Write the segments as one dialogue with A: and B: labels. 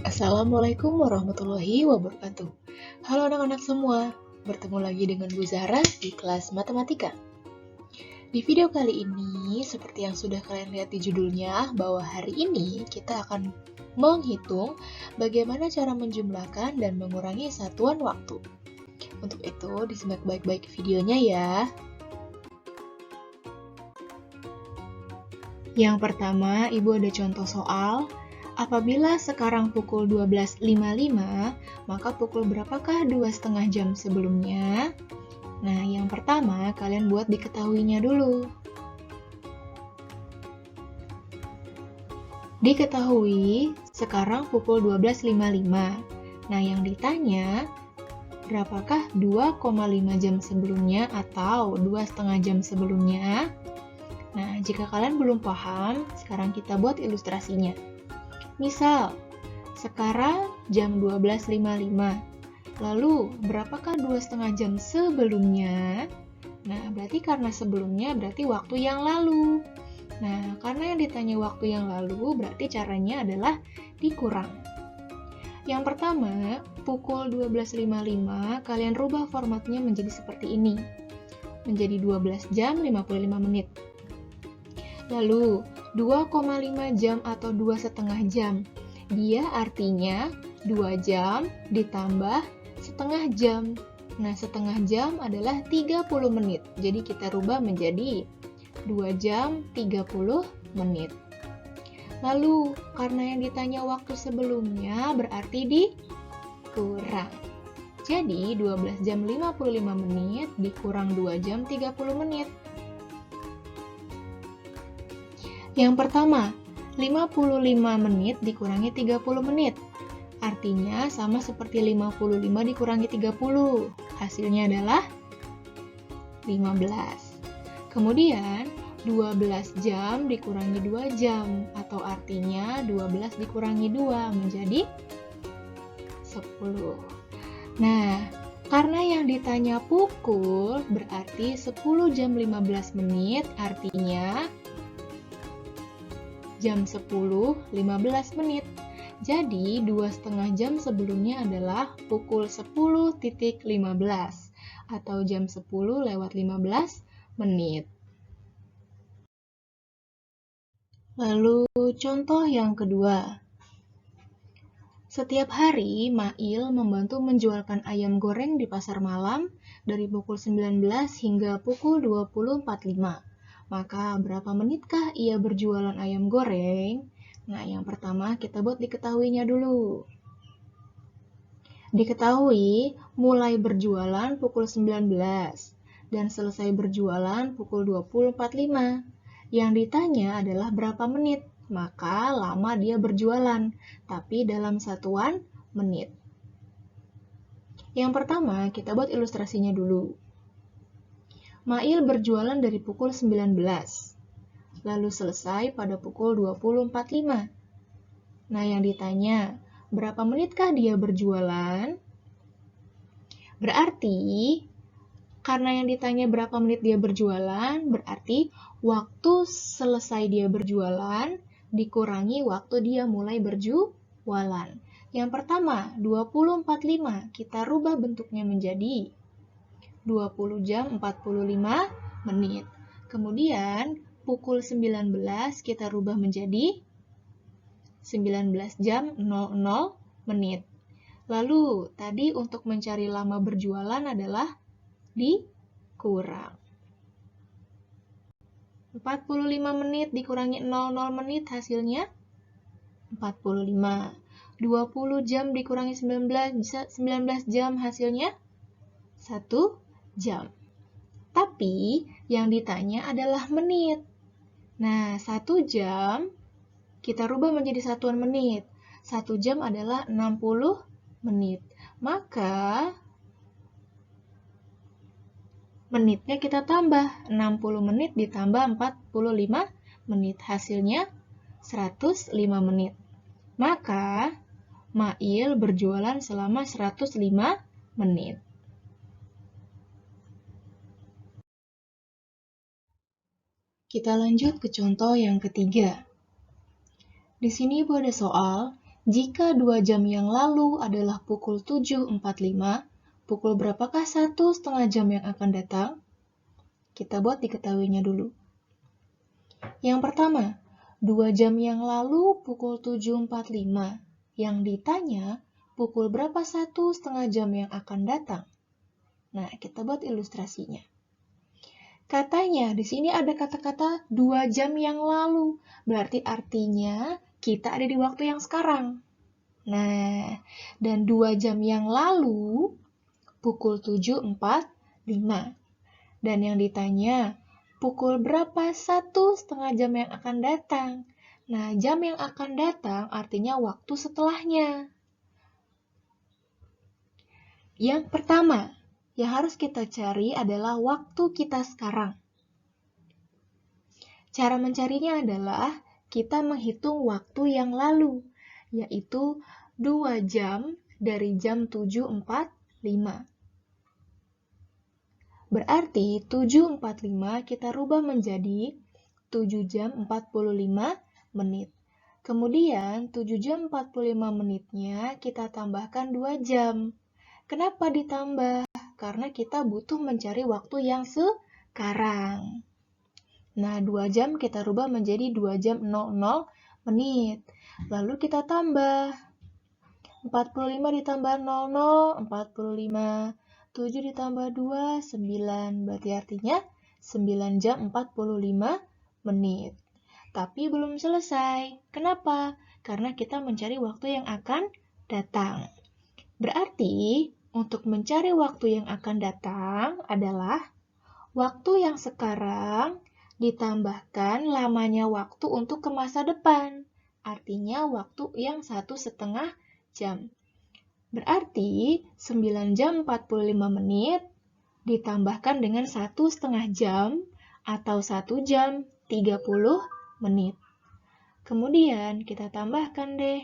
A: Assalamualaikum warahmatullahi wabarakatuh. Halo anak-anak semua, bertemu lagi dengan Bu Zahra di kelas matematika. Di video kali ini, seperti yang sudah kalian lihat di judulnya, bahwa hari ini kita akan menghitung bagaimana cara menjumlahkan dan mengurangi satuan waktu. Untuk itu, disimak baik-baik videonya ya. Yang pertama, Ibu ada contoh soal. Apabila sekarang pukul 12.55, maka pukul berapakah 2,5 jam sebelumnya? Nah, yang pertama, kalian buat diketahuinya dulu. Diketahui, sekarang pukul 12.55. Nah, yang ditanya, berapakah 2,5 jam sebelumnya atau 2,5 jam sebelumnya? Nah, jika kalian belum paham, sekarang kita buat ilustrasinya. Misal, sekarang jam 12.55. Lalu, berapakah 2,5 jam sebelumnya? Nah, berarti karena sebelumnya berarti waktu yang lalu. Nah, karena yang ditanya waktu yang lalu, berarti caranya adalah dikurang. Yang pertama, pukul 12.55, kalian rubah formatnya menjadi seperti ini. Menjadi 12 jam 55 menit. Lalu, 2,5 jam atau 2,5 jam. Dia artinya 2 jam ditambah setengah jam. Nah, setengah jam adalah 30 menit. Jadi kita rubah menjadi 2 jam 30 menit. Lalu, karena yang ditanya waktu sebelumnya berarti dikurang. Jadi, 12 jam 55 menit dikurang 2 jam 30 menit. Yang pertama, 55 menit dikurangi 30 menit. Artinya sama seperti 55 dikurangi 30. Hasilnya adalah 15. Kemudian, 12 jam dikurangi 2 jam. Atau artinya 12 dikurangi 2 menjadi 10. Nah, karena yang ditanya pukul berarti 10 jam 15 menit artinya jam 10.15 menit. Jadi, 2,5 jam sebelumnya adalah pukul 10.15 atau jam 10:15 menit. Lalu, contoh yang kedua. Setiap hari, Mail membantu menjualkan ayam goreng di pasar malam dari pukul 19 hingga pukul 20.45. Maka berapa menitkah ia berjualan ayam goreng? Nah, yang pertama kita buat diketahuinya dulu. Diketahui mulai berjualan pukul 19 dan selesai berjualan pukul 20.45. Yang ditanya adalah berapa menit, maka lama dia berjualan, tapi dalam satuan menit. Yang pertama, kita buat ilustrasinya dulu. Mail berjualan dari pukul 19, lalu selesai pada pukul 20.45. Nah, yang ditanya, berapa menitkah dia berjualan? Berarti, karena yang ditanya berapa menit dia berjualan, berarti waktu selesai dia berjualan dikurangi waktu dia mulai berjualan. Yang pertama, 20.45, kita rubah bentuknya menjadi 20 jam 45 menit. Kemudian, pukul 19 kita rubah menjadi 19 jam 00 menit. Lalu, tadi untuk mencari lama berjualan adalah dikurang. 45 menit dikurangi 00 menit hasilnya 45. 20 jam dikurangi 19 bisa 19 jam hasilnya 1 jam. Tapi yang ditanya adalah menit. Nah, 1 jam kita rubah menjadi satuan menit. 1 jam adalah 60 menit. Maka menitnya kita tambah. 60 menit ditambah 45 menit. Hasilnya 105 menit. Maka Mail berjualan selama 105 menit. Kita lanjut ke contoh yang ketiga. Di sini Ibu ada soal, Jika 2 jam yang lalu adalah pukul 7.45, pukul berapakah 1,5 jam yang akan datang? Kita buat diketahuinya dulu. Yang pertama, 2 jam yang lalu pukul 7.45. Yang ditanya, pukul berapa 1,5 jam yang akan datang? Nah, kita buat ilustrasinya. Katanya, di sini ada kata-kata 2 jam yang lalu. Berarti artinya kita ada di waktu yang sekarang. Nah, dan 2 jam yang lalu pukul 7.45. Dan yang ditanya, pukul berapa 1,5 jam yang akan datang? Nah, jam yang akan datang artinya waktu setelahnya. Yang pertama, yang harus kita cari adalah waktu kita sekarang. Cara mencarinya adalah kita menghitung waktu yang lalu, yaitu 2 jam dari jam 7.45. Berarti 7.45 kita rubah menjadi 7 jam 45 menit. Kemudian 7 jam 45 menitnya kita tambahkan 2 jam. Kenapa ditambah? Karena kita butuh mencari waktu yang sekarang. Nah, 2 jam kita rubah menjadi 2 jam 00 menit. Lalu kita tambah 45 ditambah 00, 45. 7 ditambah 2, 9. Berarti artinya 9 jam 45 menit. Tapi belum selesai. Kenapa? Karena kita mencari waktu yang akan datang. Berarti, untuk mencari waktu yang akan datang adalah waktu yang sekarang ditambahkan lamanya waktu untuk ke masa depan. Artinya waktu yang 1,5 jam. Berarti 9 jam 45 menit ditambahkan dengan 1,5 jam atau 1 jam 30 menit. Kemudian kita tambahkan deh.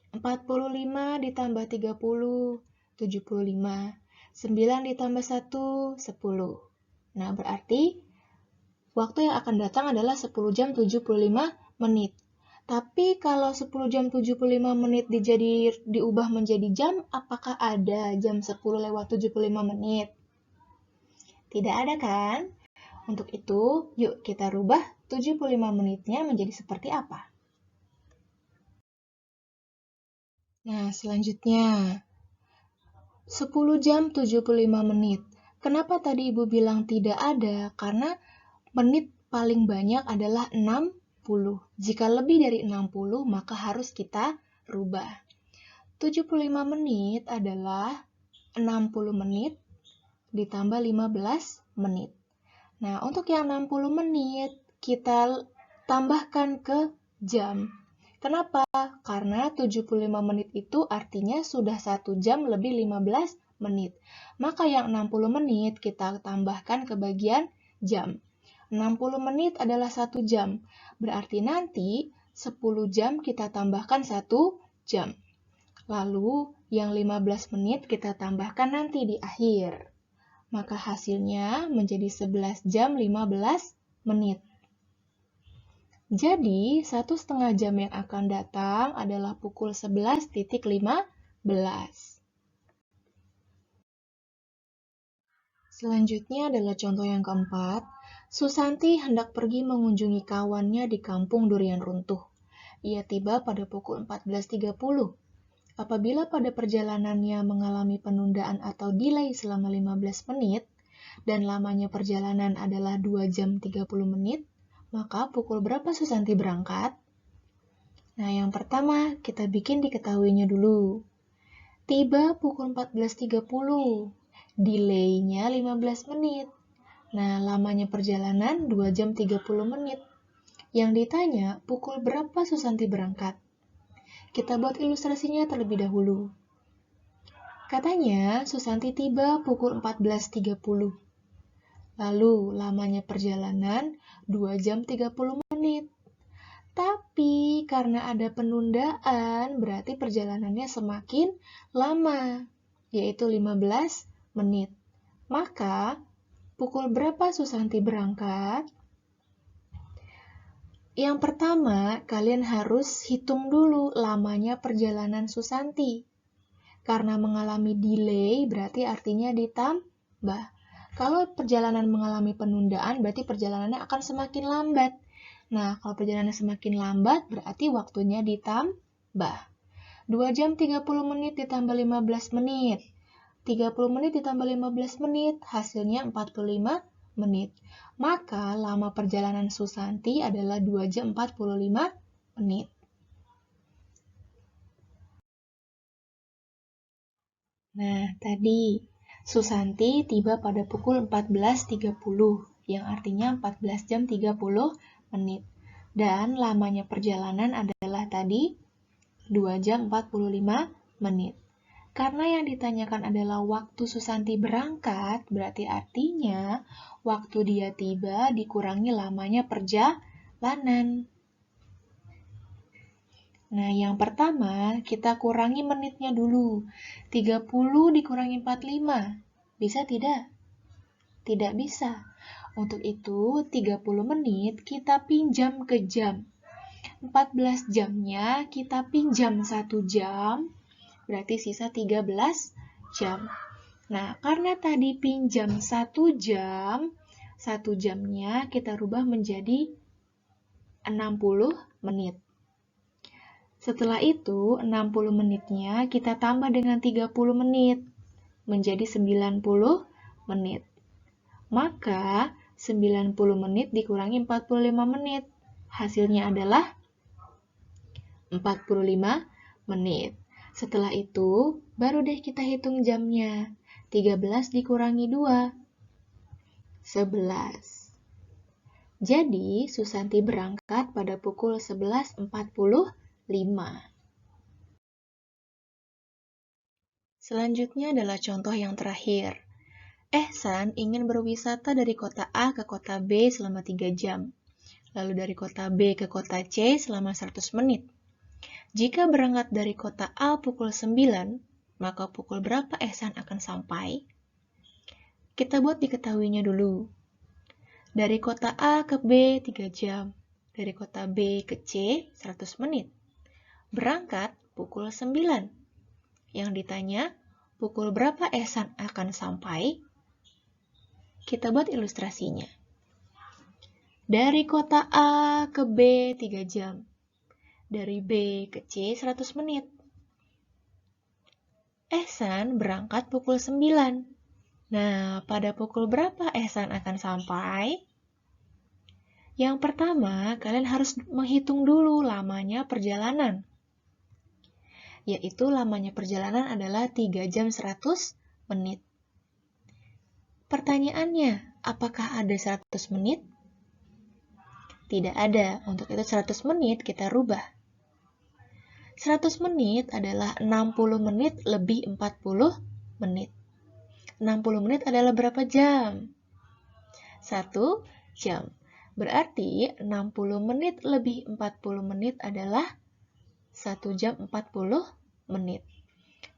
A: 45 ditambah 30, 75. 9 ditambah 1, 10. Nah, berarti waktu yang akan datang adalah 10 jam 75 menit. Tapi kalau 10 jam 75 menit diubah menjadi jam, apakah ada jam 10 lewat 75 menit? Tidak ada kan? Untuk itu, yuk kita rubah 75 menitnya menjadi seperti apa? Nah, selanjutnya 10 jam 75 menit. Kenapa tadi Ibu bilang tidak ada? Karena menit paling banyak adalah 60. Jika lebih dari 60, maka harus kita rubah. 75 menit adalah 60 menit ditambah 15 menit. Nah, untuk yang 60 menit, kita tambahkan ke jam. Kenapa? Karena 75 menit itu artinya sudah 1 jam lebih 15 menit. Maka yang 60 menit kita tambahkan ke bagian jam. 60 menit adalah 1 jam. Berarti nanti 10 jam kita tambahkan 1 jam. Lalu yang 15 menit kita tambahkan nanti di akhir. Maka hasilnya menjadi 11 jam 15 menit. Jadi 1,5 jam yang akan datang adalah pukul 11.15. Selanjutnya adalah contoh yang keempat. Susanti hendak pergi mengunjungi kawannya di kampung durian runtuh. Ia tiba pada pukul 14.30. Apabila pada perjalanannya mengalami penundaan atau delay selama 15 menit, dan lamanya perjalanan adalah 2 jam 30 menit, maka pukul berapa Susanti berangkat? Nah, yang pertama kita bikin diketahuinya dulu. Tiba pukul 14.30, delay-nya 15 menit. Nah, lamanya perjalanan 2 jam 30 menit. Yang ditanya, pukul berapa Susanti berangkat? Kita buat ilustrasinya terlebih dahulu. Katanya, Susanti tiba pukul 14.30. Lalu, lamanya perjalanan 2 jam 30 menit. Tapi, karena ada penundaan, berarti perjalanannya semakin lama, yaitu 15 menit. Maka, pukul berapa Susanti berangkat? Yang pertama, kalian harus hitung dulu lamanya perjalanan Susanti. Karena mengalami delay, berarti artinya ditambah. Kalau perjalanan mengalami penundaan, berarti perjalanannya akan semakin lambat. Nah, kalau perjalanan semakin lambat, berarti waktunya ditambah. 2 jam 30 menit ditambah 15 menit. 30 menit ditambah 15 menit, hasilnya 45 menit. Maka lama perjalanan Susanti adalah 2 jam 45 menit. Nah, tadi Susanti tiba pada pukul 14.30, yang artinya 14 jam 30 menit. Dan lamanya perjalanan adalah tadi 2 jam 45 menit. Karena yang ditanyakan adalah waktu Susanti berangkat, berarti artinya waktu dia tiba dikurangi lamanya perjalanan. Nah, yang pertama kita kurangi menitnya dulu. 30 dikurangi 45. Bisa tidak? Tidak bisa. Untuk itu, 30 menit kita pinjam ke jam. 14 jamnya kita pinjam 1 jam, berarti sisa 13 jam. Nah, karena tadi pinjam 1 jam, 1 jamnya kita rubah menjadi 60 menit. Setelah itu, 60 menitnya kita tambah dengan 30 menit, menjadi 90 menit. Maka, 90 menit dikurangi 45 menit. Hasilnya adalah 45 menit. Setelah itu, baru deh kita hitung jamnya. 13 dikurangi 2, 11. Jadi, Susanti berangkat pada pukul 11.45. Selanjutnya adalah contoh yang terakhir. Ehsan ingin berwisata dari kota A ke kota B selama 3 jam. Lalu dari kota B ke kota C selama 100 menit. Jika berangkat dari kota A pukul 9, maka pukul berapa Ehsan akan sampai? Kita buat diketahuinya dulu. Dari kota A ke B 3 jam. Dari kota B ke C 100 menit. Berangkat pukul 9. Yang ditanya, pukul berapa Ehsan akan sampai? Kita buat ilustrasinya. Dari kota A ke B 3 jam. Dari B ke C 100 menit. Ehsan berangkat pukul 9. Nah, pada pukul berapa Ehsan akan sampai? Yang pertama, kalian harus menghitung dulu lamanya perjalanan. Yaitu lamanya perjalanan adalah 3 jam 100 menit. Pertanyaannya, apakah ada 100 menit? Tidak ada. Untuk itu 100 menit kita rubah. 100 menit adalah 60 menit lebih 40 menit. 60 menit adalah berapa jam? 1 jam. Berarti 60 menit lebih 40 menit adalah 1 jam 40 menit.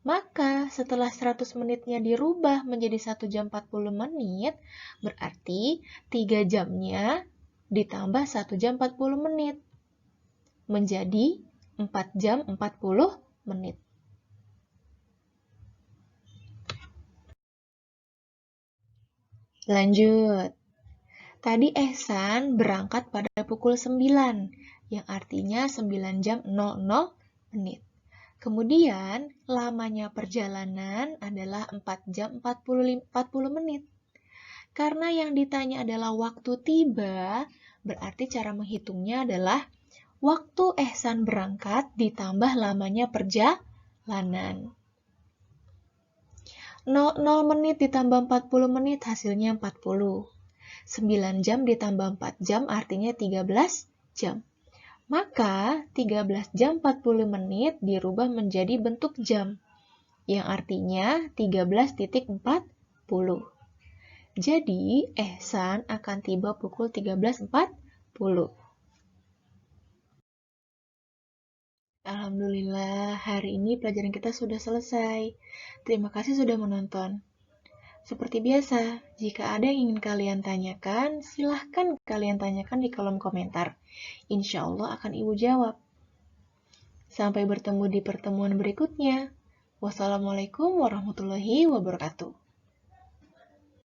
A: Maka setelah 100 menitnya dirubah menjadi 1 jam 40 menit, berarti 3 jamnya ditambah 1 jam 40 menit. Menjadi 4 jam 40 menit. Lanjut. Tadi Ehsan berangkat pada pukul 9, yang artinya 9 jam 00 menit. Kemudian, lamanya perjalanan adalah 4 jam 40 menit. Karena yang ditanya adalah waktu tiba, berarti cara menghitungnya adalah waktu Ehsan berangkat ditambah lamanya perjalanan. 00 menit ditambah 40 menit hasilnya 40. 9 jam ditambah 4 jam artinya 13 jam. Maka 13 jam 40 menit dirubah menjadi bentuk jam, yang artinya 13.40. Jadi, Ehsan akan tiba pukul 13.40. Alhamdulillah, hari ini pelajaran kita sudah selesai. Terima kasih sudah menonton. Seperti biasa, jika ada yang ingin kalian tanyakan, silahkan kalian tanyakan di kolom komentar. Insya Allah akan Ibu jawab. Sampai bertemu di pertemuan berikutnya. Wassalamualaikum warahmatullahi wabarakatuh.